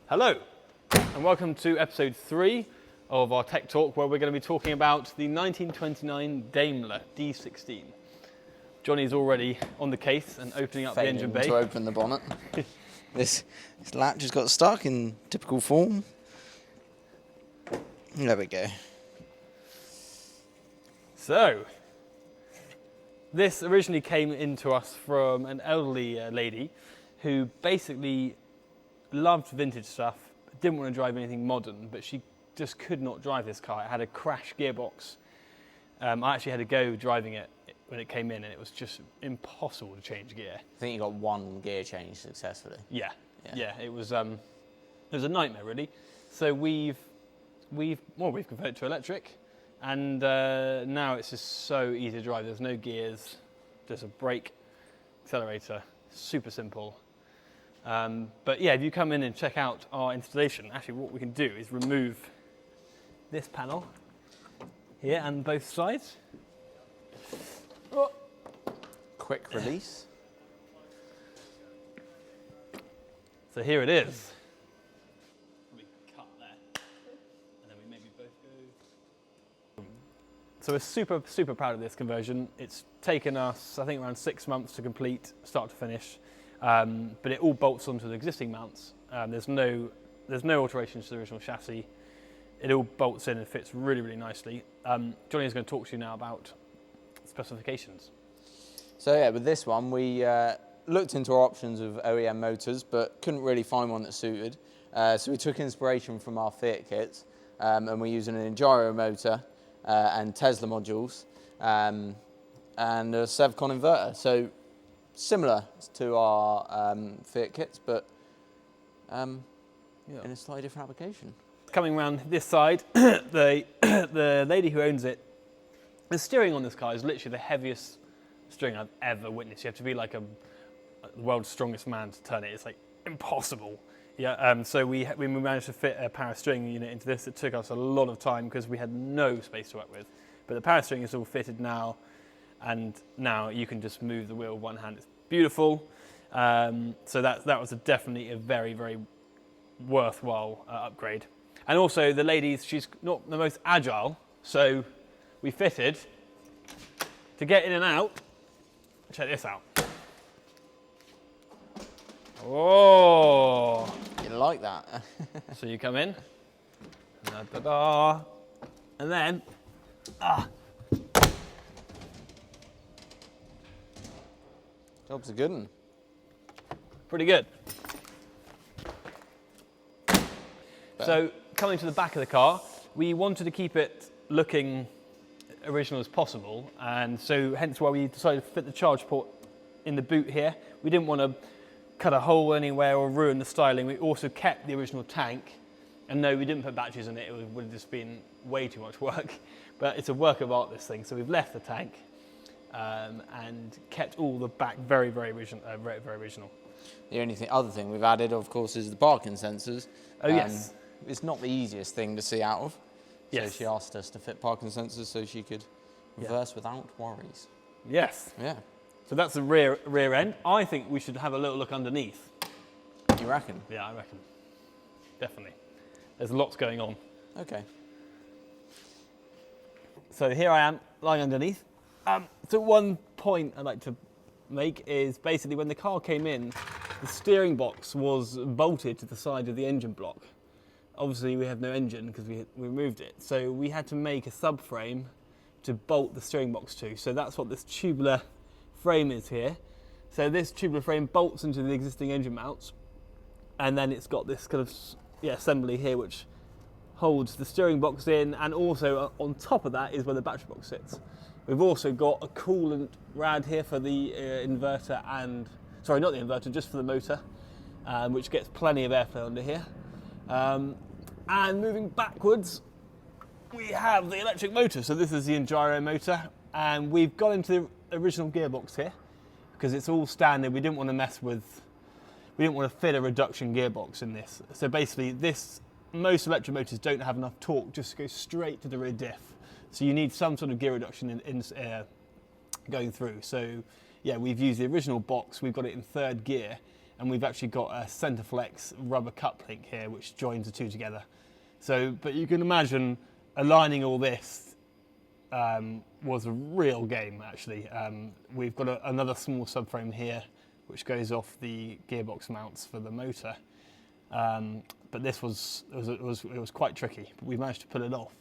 Hello, and welcome to episode 3 of our Tech Talk, where we're going to be talking about the 1929 Daimler D16. Johnny's already on the case and opening up the engine bay. To open the bonnet. This latch has got stuck in typical form. There we go. So, this originally came into us from an elderly lady who basically loved vintage stuff, didn't want to drive anything modern, but she just could not drive this car. It had a crash gearbox. I actually had to go driving it when it came in, and it was just impossible to change gear. I think you got one gear change successfully. Yeah. It was a nightmare, really. So we've converted to electric, and now it's just so easy to drive. There's no gears, there's a brake, accelerator, super simple. But yeah, if you come in and check out our installation, actually what we can do is remove this panel here and both sides. Oh. Quick release. So here it is. We cut there, and then we maybe both go. So we're super proud of this conversion. It's taken us, I think, around 6 months to complete, start to finish. But it all bolts onto the existing mounts. There's no alterations to the original chassis. It all bolts in and fits really nicely. Johnny is going to talk to you now about specifications. So yeah, with this one we looked into our options of OEM motors, but couldn't really find one that suited. So we took inspiration from our Fiat kits, and we're using an gyro motor and Tesla modules, and a Sevcon inverter. So similar to our Fiat kits, but in a slightly different application. Coming around this side, the lady who owns it, the steering on this car is literally the heaviest steering I've ever witnessed. You have to be like the world's strongest man to turn it. It's like impossible. Yeah. So we managed to fit a power steering unit into this. It took us a lot of time because we had no space to work with. But the power steering is all fitted now, and now you can just move the wheel with one hand. It's beautiful. So that was definitely a very worthwhile upgrade. And also the lady, she's not the most agile, so we fitted to get in and out. Check this out. Oh! You like that? So you come in, da-da-da, and then, Job's a good one. pretty good. So coming to the back of the car, we wanted to keep it looking original as possible, and so hence why we decided to fit the charge port in the boot here. We didn't want to cut a hole anywhere or ruin the styling. We also kept the original tank, and no, we didn't put batteries in it. It would have just been way too much work, but it's a work of art, this thing. So we've left the tank and kept all the back very original. The only other thing we've added, of course, is the parking sensors. Oh yes. It's not the easiest thing to see out of. Yes. So she asked us to fit parking sensors so she could reverse without worries. Yes. Yeah. So that's the rear end. I think we should have a little look underneath. You reckon? Yeah, I reckon. Definitely. There's lots going on. Okay. So here I am lying underneath. So one point I'd like to make is basically when the car came in, the steering box was bolted to the side of the engine block. Obviously we have no engine because we removed it. So we had to make a subframe to bolt the steering box to. So that's what this tubular frame is here. So this tubular frame bolts into the existing engine mounts, and then it's got this kind of assembly here which holds the steering box in, and also on top of that is where the battery box sits. We've also got a coolant rad here for the inverter and, sorry, not the inverter, just for the motor, which gets plenty of airflow under here. And moving backwards, we have the electric motor. So this is the gyro motor, and we've got into the original gearbox here because it's all standard. We didn't want to fit a reduction gearbox in this. So basically most electric motors don't have enough torque just to go straight to the rear diff. So you need some sort of gear reduction in going through. So yeah, we've used the original box. We've got it in third gear, and we've actually got a Centerflex rubber cup link here which joins the two together. So, but you can imagine aligning all this was a real game actually. We've got another small subframe here which goes off the gearbox mounts for the motor, but it was quite tricky, but we managed to pull it off.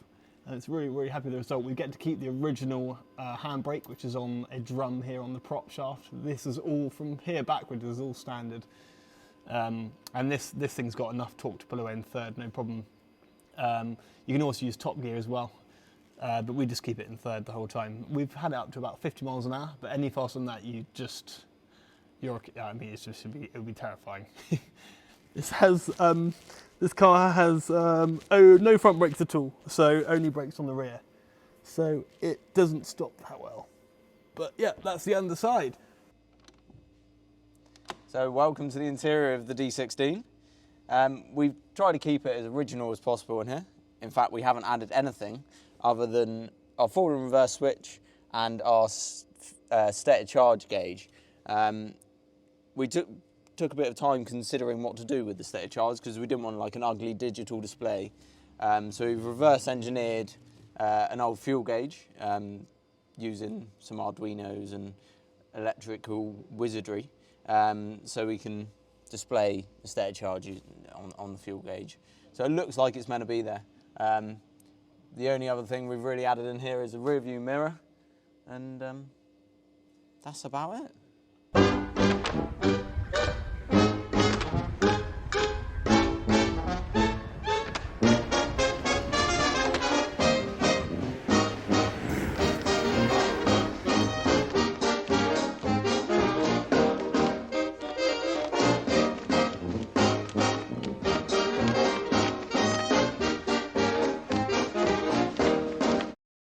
And it's really happy with the result. We get to keep the original handbrake, which is on a drum here on the prop shaft. This is all from here backwards is all standard, and this thing's got enough torque to pull away in third, no problem. You can also use top gear as well, but we just keep it in third the whole time. We've had it up to about 50 miles an hour, but any faster than that, it would be terrifying. This car has no front brakes at all, so only brakes on the rear. So it doesn't stop that well. But yeah, that's the underside. So welcome to the interior of the D16. We've tried to keep it as original as possible in here. In fact, we haven't added anything other than our forward and reverse switch and our stated charge gauge. We took a bit of time considering what to do with the stated charge because we didn't want like an ugly digital display. So we've reverse engineered an old fuel gauge using some Arduinos and electrical wizardry, so we can display the stated charge on the fuel gauge. So it looks like it's meant to be there. The only other thing we've really added in here is a rear view mirror, and that's about it.